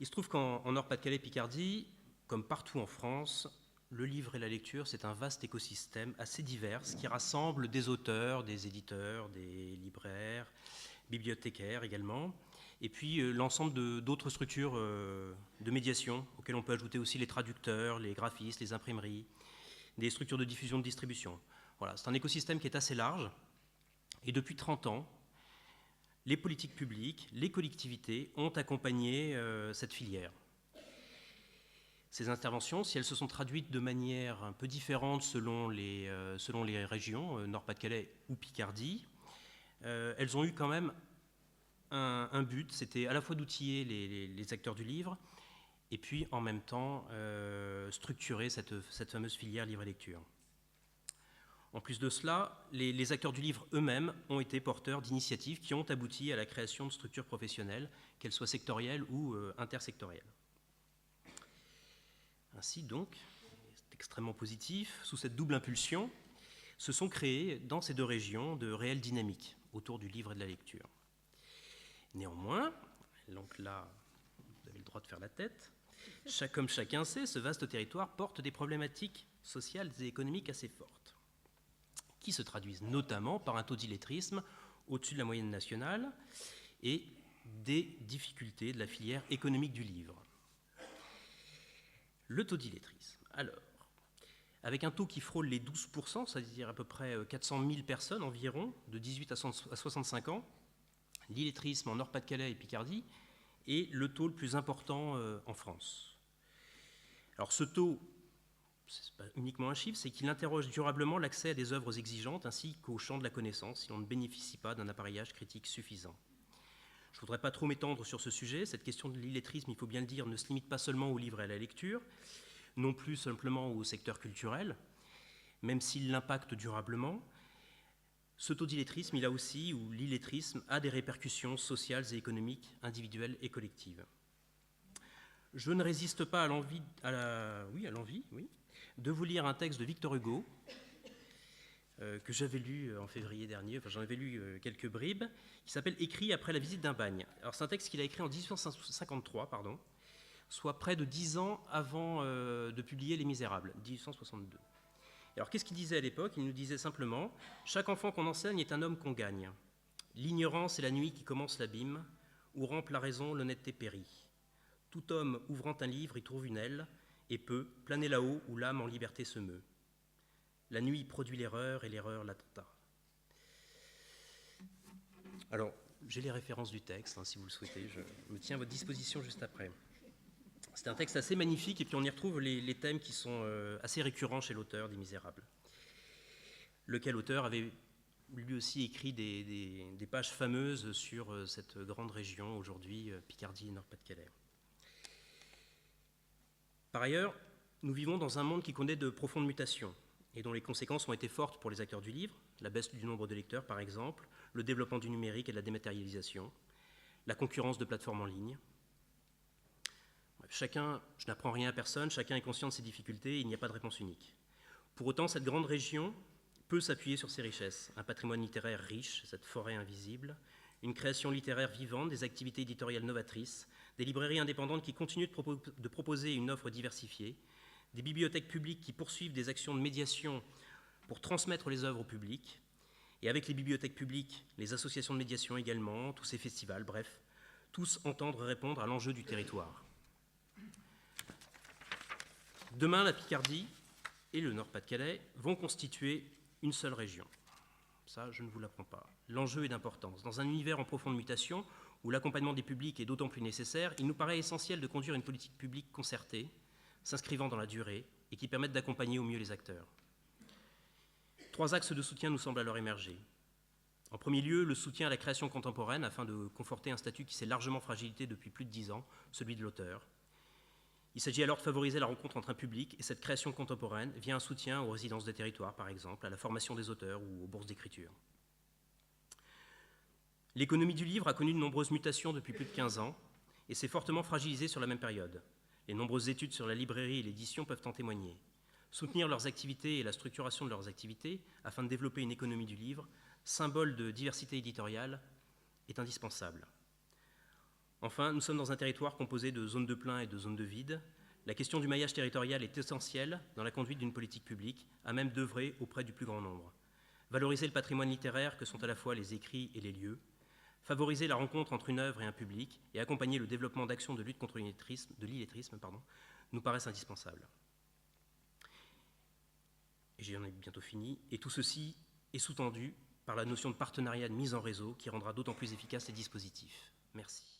Il se trouve qu'en Nord-Pas-de-Calais-Picardie, comme partout en France, le livre et la lecture, c'est un vaste écosystème assez divers qui rassemble des auteurs, des éditeurs, des libraires, bibliothécaires également, et puis l'ensemble d'autres structures de médiation, auxquelles on peut ajouter aussi les traducteurs, les graphistes, les imprimeries, des structures de diffusion, de distribution. Voilà, c'est un écosystème qui est assez large, et depuis 30 ans, les politiques publiques, les collectivités ont accompagné cette filière. Ces interventions, si elles se sont traduites de manière un peu différente selon les régions, Nord-Pas-de-Calais ou Picardie, elles ont eu quand même un but, c'était à la fois d'outiller les acteurs du livre et puis en même temps structurer cette fameuse filière livre et lecture. En plus de cela, les acteurs du livre eux-mêmes ont été porteurs d'initiatives qui ont abouti à la création de structures professionnelles, qu'elles soient sectorielles ou intersectorielles. Ainsi donc, c'est extrêmement positif, sous cette double impulsion, se sont créées dans ces deux régions de réelles dynamiques autour du livre et de la lecture. Néanmoins, donc là, vous avez le droit de faire la tête, comme chacun sait, ce vaste territoire porte des problématiques sociales et économiques assez fortes, qui se traduisent notamment par un taux d'illettrisme au-dessus de la moyenne nationale et des difficultés de la filière économique du livre. Le taux d'illettrisme, alors, avec un taux qui frôle les 12%, c'est-à-dire à peu près 400 000 personnes environ, de 18 à 65 ans, l'illettrisme en Nord-Pas-de-Calais et Picardie est le taux le plus important en France. Alors ce taux, ce n'est pas uniquement un chiffre, c'est qu'il interroge durablement l'accès à des œuvres exigeantes ainsi qu'au champ de la connaissance si on ne bénéficie pas d'un appareillage critique suffisant. Je ne voudrais pas trop m'étendre sur ce sujet. Cette question de l'illettrisme, il faut bien le dire, ne se limite pas seulement au livre et à la lecture, non plus simplement au secteur culturel, même s'il l'impacte durablement. Ce taux d'illettrisme, il a aussi, ou l'illettrisme, a des répercussions sociales et économiques, individuelles et collectives. Je ne résiste pas à l'envie de vous lire un texte de Victor Hugo, que j'avais lu en février dernier, enfin j'en avais lu quelques bribes, qui s'appelle « Écrit après la visite d'un bagne ». Alors c'est un texte qu'il a écrit en 1853, soit près de 10 ans avant de publier Les Misérables, 1862. Alors qu'est-ce qu'il disait à l'époque? Il nous disait simplement « Chaque enfant qu'on enseigne est un homme qu'on gagne. L'ignorance est la nuit qui commence l'abîme, où rampe la raison, l'honnêteté périt. Tout homme ouvrant un livre y trouve une aile, et peut planer là-haut où l'âme en liberté se meut. La nuit produit l'erreur et l'erreur l'attentat. » Alors, j'ai les références du texte, si vous le souhaitez, je me tiens à votre disposition juste après. C'est un texte assez magnifique et puis on y retrouve les thèmes qui sont assez récurrents chez l'auteur des Misérables, lequel auteur avait lui aussi écrit des pages fameuses sur cette grande région aujourd'hui, Picardie et Nord-Pas-de-Calais. Par ailleurs, nous vivons dans un monde qui connaît de profondes mutations et dont les conséquences ont été fortes pour les acteurs du livre, la baisse du nombre de lecteurs par exemple, le développement du numérique et de la dématérialisation, la concurrence de plateformes en ligne. Chacun, je n'apprends rien à personne, chacun est conscient de ses difficultés et il n'y a pas de réponse unique. Pour autant, cette grande région peut s'appuyer sur ses richesses, un patrimoine littéraire riche, cette forêt invisible, une création littéraire vivante, des activités éditoriales novatrices, des librairies indépendantes qui continuent de proposer une offre diversifiée, des bibliothèques publiques qui poursuivent des actions de médiation pour transmettre les œuvres au public, et avec les bibliothèques publiques, les associations de médiation également, tous ces festivals, bref, tous entendre répondre à l'enjeu du territoire. Demain, la Picardie et le Nord-Pas-de-Calais vont constituer une seule région. Ça, je ne vous l'apprends pas. L'enjeu est d'importance. Dans un univers en profonde mutation, où l'accompagnement des publics est d'autant plus nécessaire, il nous paraît essentiel de conduire une politique publique concertée, s'inscrivant dans la durée et qui permette d'accompagner au mieux les acteurs. 3 axes de soutien nous semblent alors émerger. En premier lieu, le soutien à la création contemporaine afin de conforter un statut qui s'est largement fragilisé depuis plus de 10 ans, celui de l'auteur. Il s'agit alors de favoriser la rencontre entre un public et cette création contemporaine via un soutien aux résidences des territoires, par exemple, à la formation des auteurs ou aux bourses d'écriture. L'économie du livre a connu de nombreuses mutations depuis plus de 15 ans et s'est fortement fragilisée sur la même période. Les nombreuses études sur la librairie et l'édition peuvent en témoigner. Soutenir leurs activités et la structuration de leurs activités afin de développer une économie du livre, symbole de diversité éditoriale, est indispensable. Enfin, nous sommes dans un territoire composé de zones de plein et de zones de vide. La question du maillage territorial est essentielle dans la conduite d'une politique publique, à même d'œuvrer auprès du plus grand nombre. Valoriser le patrimoine littéraire que sont à la fois les écrits et les lieux, favoriser la rencontre entre une œuvre et un public et accompagner le développement d'actions de lutte contre l'illettrisme, nous paraissent indispensables. Et j'en ai bientôt fini. Et tout ceci est sous-tendu par la notion de partenariat de mise en réseau qui rendra d'autant plus efficace ces dispositifs. Merci.